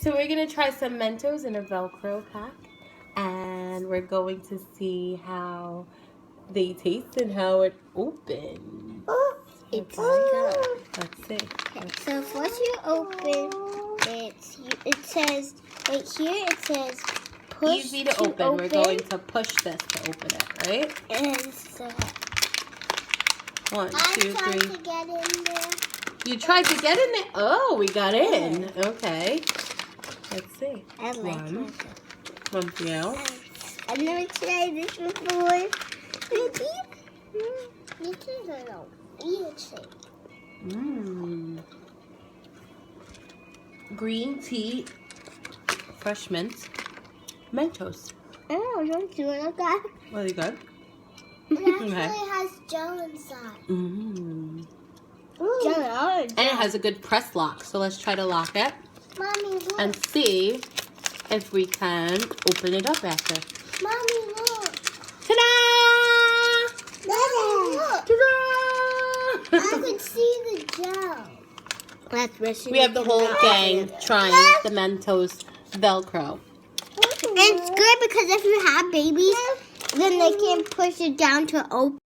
So we're going to try some Mentos in a Velcro pack. And we're going to see how they taste and how it opens. It's good. Let's see. So once you open it says right here it says push Easy to open. We're going to push this to open it, right? And so 1, 2, 3. I tried to get in there. You tried to get in there? Oh, we got in. Okay. Let's see. I like it. Something else. I've never tried this before. You can eat it. Green tea, fresh mint, Mentos. Oh, don't do it like that. Really good. It actually has gel inside. Gel. And it has a good press lock. So let's try to lock it. Mommy, look. And see if we can open it up after. Mommy, look. Ta-da! Mommy, look. Ta-da! I can see the gel. We have the whole gang trying the Mentos Velcro. And it's good because if you have babies, then they can push it down to open.